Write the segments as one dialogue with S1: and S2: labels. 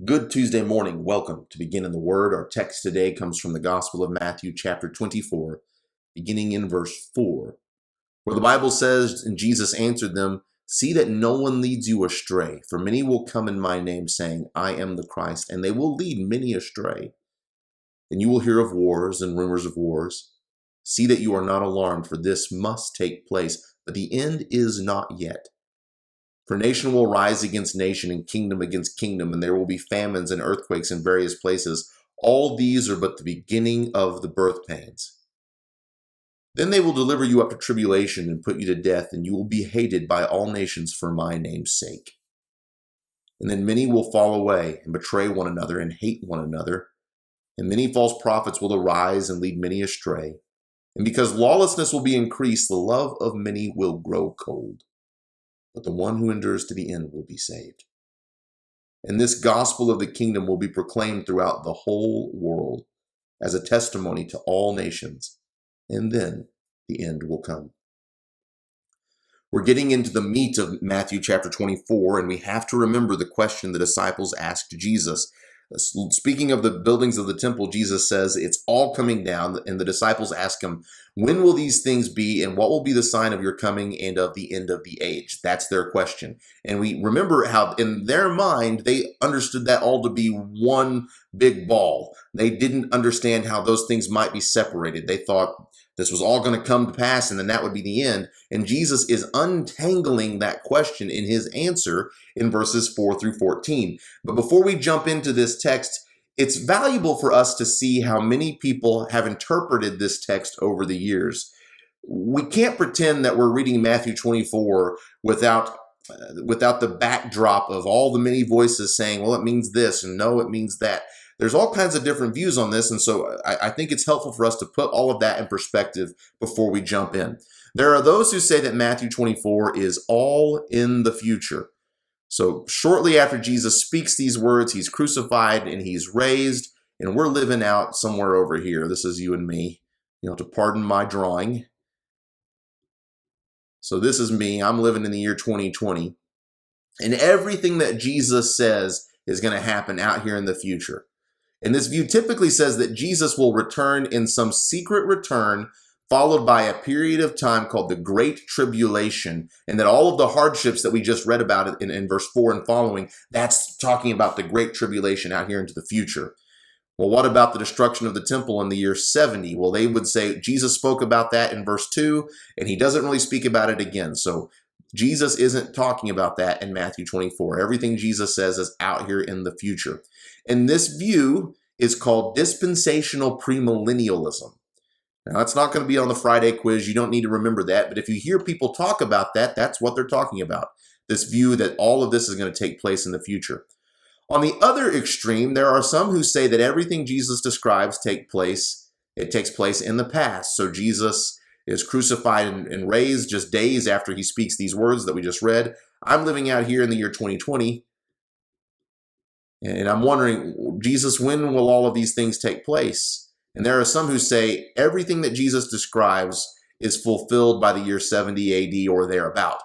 S1: Good Tuesday morning. Welcome to Begin in the Word. Our text today comes from the Gospel of Matthew, chapter 24, beginning in verse 4, where the Bible says, "And Jesus answered them, 'See that no one leads you astray, for many will come in my name, saying, I am the Christ, and they will lead many astray. And you will hear of wars and rumors of wars. See that you are not alarmed, for this must take place, but the end is not yet. For nation will rise against nation and kingdom against kingdom, and there will be famines and earthquakes in various places. All these are but the beginning of the birth pains. Then they will deliver you up to tribulation and put you to death, and you will be hated by all nations for my name's sake. And then many will fall away and betray one another and hate one another. And many false prophets will arise and lead many astray. And because lawlessness will be increased, the love of many will grow cold. But the one who endures to the end will be saved. And this gospel of the kingdom will be proclaimed throughout the whole world as a testimony to all nations, and then the end will come." We're getting into the meat of Matthew chapter 24, and we have to remember the question the disciples asked Jesus. Speaking of the buildings of the temple, Jesus says it's all coming down, and the disciples ask him, "When will these things be, and what will be the sign of your coming and of the end of the age?" That's their question. And we remember how in their mind, they understood that all to be one big ball. They didn't understand how those things might be separated. They thought this was all going to come to pass, and then that would be the end. And Jesus is untangling that question in his answer in verses 4 through 14. But before we jump into this text, it's valuable for us to see how many people have interpreted this text over the years. We can't pretend that we're reading Matthew 24 without the backdrop of all the many voices saying, well, it means this, and no, it means that. There's all kinds of different views on this, and so I think it's helpful for us to put all of that in perspective before we jump in. There are those who say that Matthew 24 is all in the future. So shortly after Jesus speaks these words, he's crucified and he's raised, and we're living out somewhere over here. This is you and me, to pardon my drawing. So this is me. I'm living in the year 2020, and everything that Jesus says is going to happen out here in the future. And this view typically says that Jesus will return in some secret return, followed by a period of time called the Great Tribulation, and that all of the hardships that we just read about in verse 4 and following, that's talking about the Great Tribulation out here into the future. Well, what about the destruction of the temple in the year 70? Well, they would say Jesus spoke about that in verse 2, and he doesn't really speak about it again. So Jesus isn't talking about that in Matthew 24. Everything Jesus says is out here in the future. And this view is called dispensational premillennialism. Now, that's not going to be on the Friday quiz. You don't need to remember that. But if you hear people talk about that, that's what they're talking about. This view that all of this is going to take place in the future. On the other extreme, there are some who say that everything Jesus describes takes place in the past. So Jesus is crucified and raised just days after he speaks these words that we just read. I'm living out here in the year 2020. And I'm wondering, Jesus, when will all of these things take place? And there are some who say everything that Jesus describes is fulfilled by the year 70 AD or thereabout.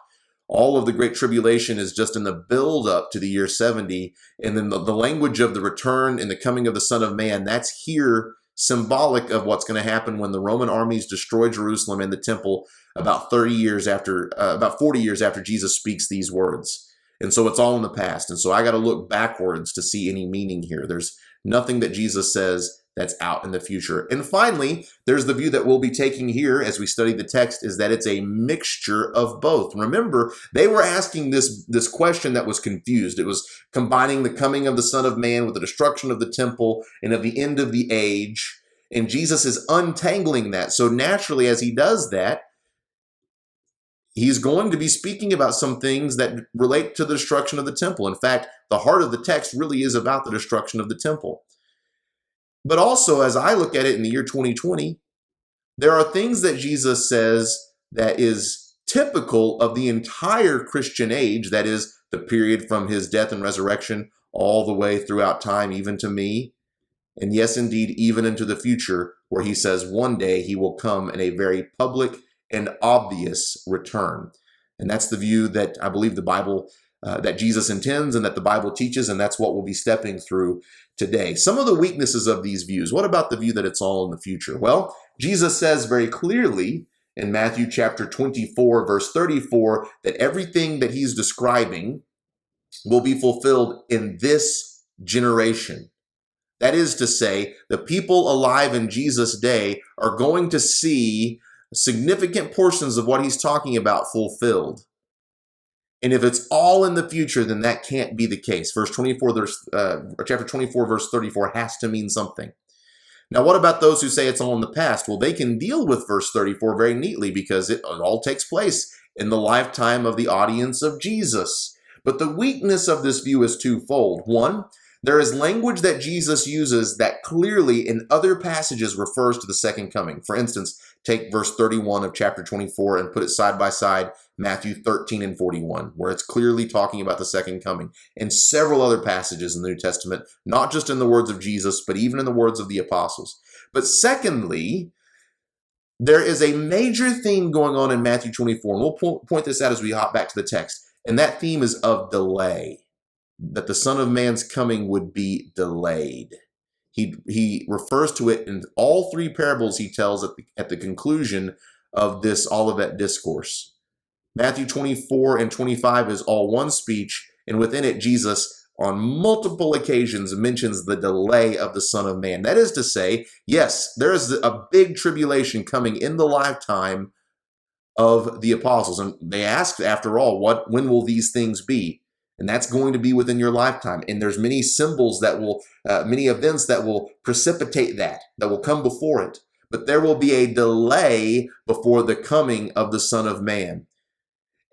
S1: All of the Great Tribulation is just in the build-up to the year 70. And then the language of the return and the coming of the Son of Man, that's here symbolic of what's going to happen when the Roman armies destroy Jerusalem and the temple about 40 years after Jesus speaks these words. And so it's all in the past. And so I got to look backwards to see any meaning here. There's nothing that Jesus says that's out in the future. And finally, there's the view that we'll be taking here as we study the text, is that it's a mixture of both. Remember, they were asking this question that was confused. It was combining the coming of the Son of Man with the destruction of the temple and of the end of the age. And Jesus is untangling that. So naturally, as he does that, he's going to be speaking about some things that relate to the destruction of the temple. In fact, the heart of the text really is about the destruction of the temple. But also, as I look at it in the year 2020, there are things that Jesus says that is typical of the entire Christian age, that is, the period from his death and resurrection all the way throughout time, even to me. And yes, indeed, even into the future, where he says one day he will come in a very public and obvious return. And that's the view that I believe the Bible that Jesus intends and that the Bible teaches, and that's what we'll be stepping through today. Some of the weaknesses of these views. What about the view that it's all in the future? Well, Jesus says very clearly in Matthew chapter 24, verse 34, that everything that he's describing will be fulfilled in this generation. That is to say, the people alive in Jesus' day are going to see significant portions of what he's talking about fulfilled. And if it's all in the future, then that can't be the case. Chapter 24, verse 34 has to mean something. Now, what about those who say it's all in the past? Well, they can deal with verse 34 very neatly because it all takes place in the lifetime of the audience of Jesus. But the weakness of this view is twofold. One, there is language that Jesus uses that clearly in other passages refers to the second coming. For instance, take verse 31 of chapter 24 and put it side by side, Matthew 13 and 41, where it's clearly talking about the second coming. And several other passages in the New Testament, not just in the words of Jesus, but even in the words of the apostles. But secondly, there is a major theme going on in Matthew 24, and we'll point this out as we hop back to the text. And that theme is of delay, that the Son of Man's coming would be delayed. He refers to it in all three parables he tells at the conclusion of this Olivet discourse. Matthew 24 and 25 is all one speech, and within it, Jesus on multiple occasions mentions the delay of the Son of Man. That is to say, yes, there is a big tribulation coming in the lifetime of the apostles. And they asked, after all, when will these things be? And that's going to be within your lifetime. And there's many symbols that will, many events that will precipitate that will come before it. But there will be a delay before the coming of the Son of Man.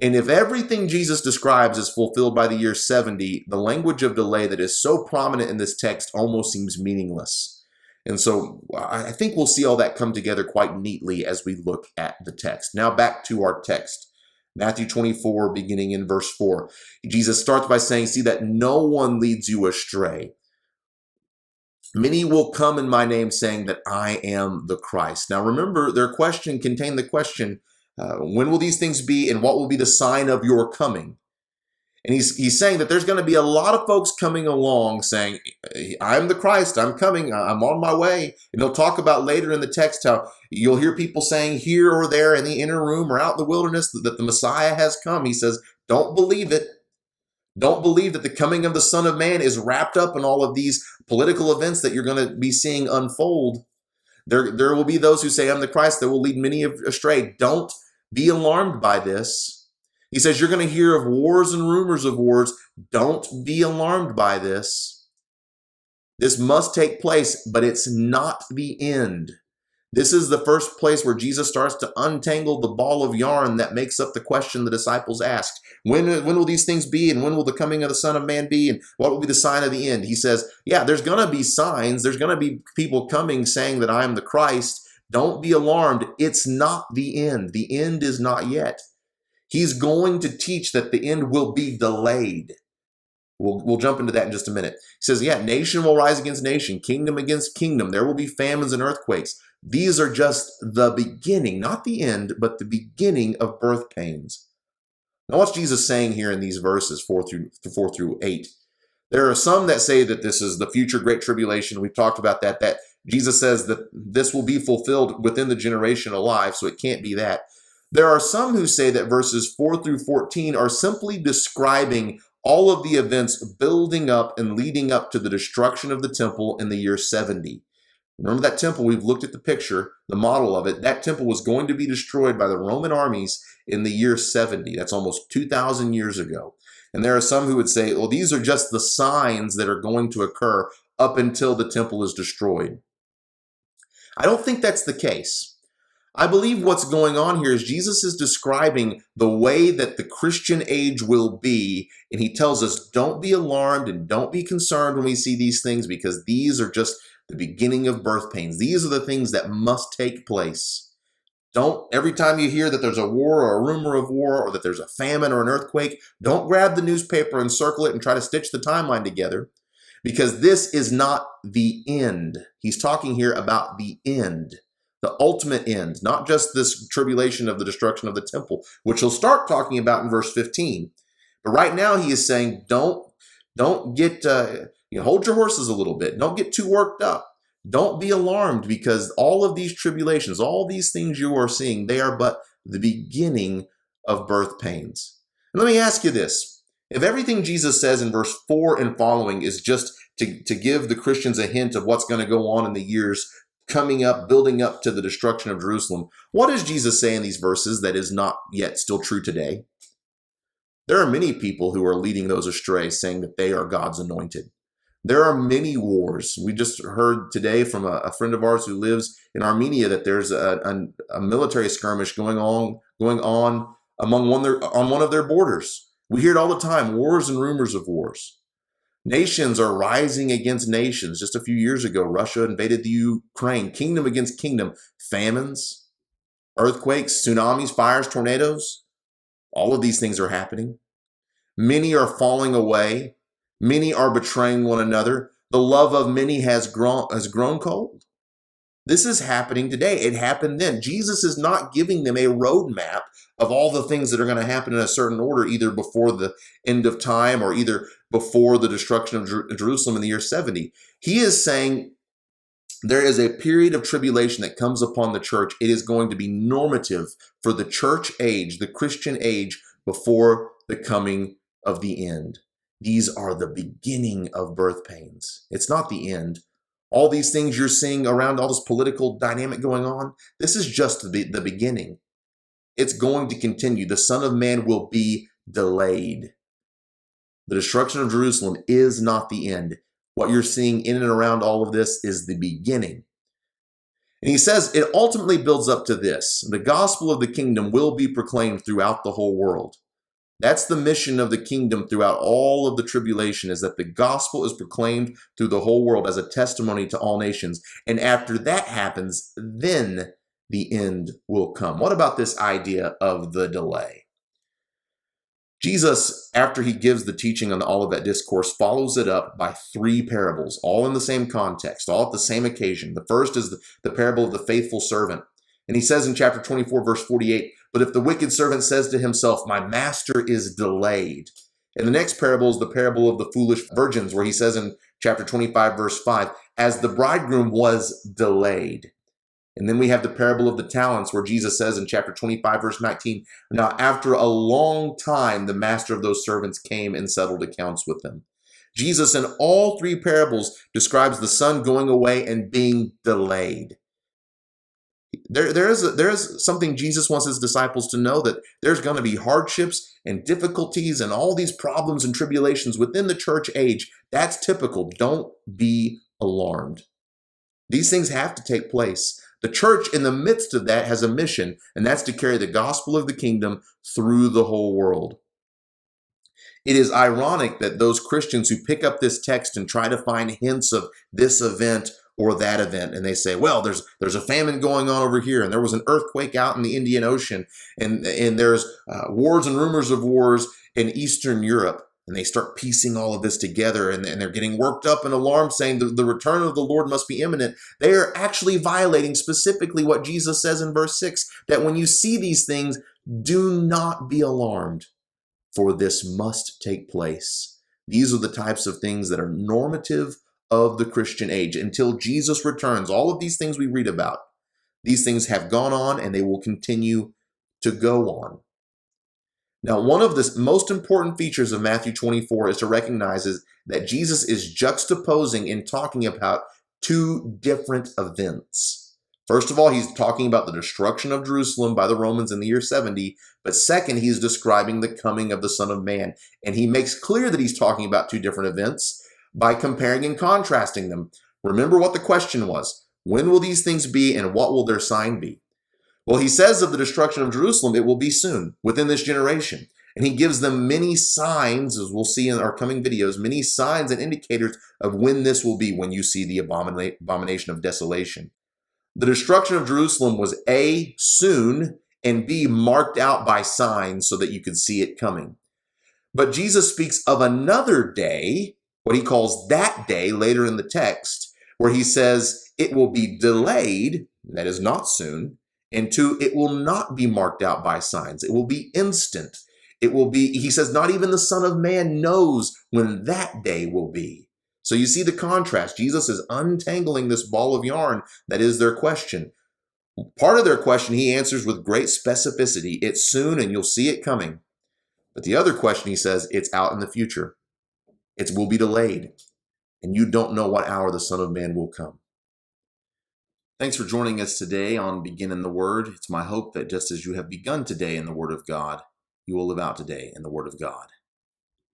S1: And if everything Jesus describes is fulfilled by the year 70, the language of delay that is so prominent in this text almost seems meaningless. And so I think we'll see all that come together quite neatly as we look at the text. Now back to our text. Matthew 24, beginning in verse 4. Jesus starts by saying, see that no one leads you astray. Many will come in my name saying that I am the Christ. Now remember, their question contained the question, when will these things be and what will be the sign of your coming? And he's saying that there's going to be a lot of folks coming along saying, I'm the Christ, I'm coming, I'm on my way. And he'll talk about later in the text how you'll hear people saying here or there in the inner room or out in the wilderness that the Messiah has come. He says, don't believe it. Don't believe that the coming of the Son of Man is wrapped up in all of these political events that you're going to be seeing unfold. There will be those who say, I'm the Christ, that will lead many astray. Don't be alarmed by this. He says, you're going to hear of wars and rumors of wars. Don't be alarmed by this. This must take place, but it's not the end. This is the first place where Jesus starts to untangle the ball of yarn that makes up the question the disciples asked. When will these things be? And when will the coming of the Son of Man be? And what will be the sign of the end? He says, yeah, there's going to be signs. There's going to be people coming saying that I am the Christ. Don't be alarmed. It's not the end. The end is not yet. He's going to teach that the end will be delayed. We'll jump into that in just a minute. He says, yeah, nation will rise against nation, kingdom against kingdom. There will be famines and earthquakes. These are just the beginning, not the end, but the beginning of birth pains. Now, what's Jesus saying here in these verses 4 through 8? There are some that say that this is the future great tribulation. We've talked about that Jesus says that this will be fulfilled within the generation alive, so it can't be that. There are some who say that verses 4 through 14 are simply describing all of the events building up and leading up to the destruction of the temple in the year 70. Remember that temple, we've looked at the picture, the model of it. That temple was going to be destroyed by the Roman armies in the year 70. That's almost 2,000 years ago. And there are some who would say, well, these are just the signs that are going to occur up until the temple is destroyed. I don't think that's the case. I believe what's going on here is Jesus is describing the way that the Christian age will be, and he tells us don't be alarmed and don't be concerned when we see these things because these are just the beginning of birth pains. These are the things that must take place. Don't, every time you hear that there's a war or a rumor of war or that there's a famine or an earthquake, don't grab the newspaper and circle it and try to stitch the timeline together because this is not the end. He's talking here about the end. The ultimate end, not just this tribulation of the destruction of the temple, which he'll start talking about in verse 15. But right now he is saying, don't get, hold your horses a little bit. Don't get too worked up. Don't be alarmed, because all of these tribulations, all these things you are seeing, they are but the beginning of birth pains. And let me ask you this. If everything Jesus says in verse 4 and following is just to give the Christians a hint of what's going to go on in the years coming up, building up to the destruction of Jerusalem, what does Jesus say in these verses that is not yet still true today? There are many people who are leading those astray, saying that they are God's anointed. There are many wars. We just heard today from a friend of ours who lives in Armenia that there's a military skirmish going on among on one of their borders. We hear it all the time, wars and rumors of wars. Nations are rising against nations. Just a few years ago, Russia invaded the Ukraine, kingdom against kingdom, famines, earthquakes, tsunamis, fires, tornadoes. All of these things are happening. Many are falling away. Many are betraying one another. The love of many has grown cold. This is happening today. It happened then. Jesus is not giving them a roadmap of all the things that are going to happen in a certain order, either before the end of time or either before the destruction of Jerusalem in the year 70. He is saying there is a period of tribulation that comes upon the church. It is going to be normative for the church age, the Christian age, before the coming of the end. These are the beginning of birth pains. It's not the end. All these things you're seeing around, all this political dynamic going on, this is just the beginning. It's going to continue. The Son of Man will be delayed. The destruction of Jerusalem is not the end. What you're seeing in and around all of this is the beginning. And he says it ultimately builds up to this. The gospel of the kingdom will be proclaimed throughout the whole world. That's the mission of the kingdom throughout all of the tribulation, is that the gospel is proclaimed through the whole world as a testimony to all nations. And after that happens, then the end will come. What about this idea of the delay? Jesus, after he gives the teaching on the Olivet Discourse, follows it up by 3 parables, all in the same context, all at the same occasion. The first is the parable of the faithful servant. And he says in chapter 24, verse 48, "But if the wicked servant says to himself, 'My master is delayed.'" And the next parable is the parable of the foolish virgins, where he says in chapter 25, verse 5, "As the bridegroom was delayed." And then we have the parable of the talents, where Jesus says in chapter 25, verse 19, "Now after a long time, the master of those servants came and settled accounts with them." Jesus in all 3 parables describes the son going away and being delayed. There is something Jesus wants his disciples to know, that there's going to be hardships and difficulties and all these problems and tribulations within the church age. That's typical. Don't be alarmed. These things have to take place. The church in the midst of that has a mission, and that's to carry the gospel of the kingdom through the whole world. It is ironic that those Christians who pick up this text and try to find hints of this event or that event, and they say, well, there's a famine going on over here, and there was an earthquake out in the Indian Ocean, and there's wars and rumors of wars in Eastern Europe, and they start piecing all of this together, and they're getting worked up and alarmed, saying the return of the Lord must be imminent. They are actually violating specifically what Jesus says in verse 6, that when you see these things, do not be alarmed, for this must take place. These are the types of things that are normative of the Christian age. Until Jesus returns, all of these things we read about, these things have gone on and they will continue to go on. Now, one of the most important features of Matthew 24 is to recognize that Jesus is juxtaposing and talking about 2 different events. First of all, he's talking about the destruction of Jerusalem by the Romans in the year 70. But second, he's describing the coming of the Son of Man. And he makes clear that he's talking about 2 different events by comparing and contrasting them. Remember what the question was. When will these things be, and what will their sign be? Well, he says of the destruction of Jerusalem, it will be soon, within this generation. And he gives them many signs, as we'll see in our coming videos, many signs and indicators of when this will be, when you see the abomination of desolation. The destruction of Jerusalem was A, soon, and B, marked out by signs so that you could see it coming. But Jesus speaks of another day, what he calls that day later in the text, where he says it will be delayed, that is not soon, and 2, it will not be marked out by signs. It will be instant. It will be, he says, not even the Son of Man knows when that day will be. So you see the contrast. Jesus is untangling this ball of yarn that is their question. Part of their question he answers with great specificity. It's soon and you'll see it coming. But the other question he says, it's out in the future. It will be delayed. And you don't know what hour the Son of Man will come. Thanks for joining us today on Begin in the Word. It's my hope that just as you have begun today in the Word of God, you will live out today in the Word of God.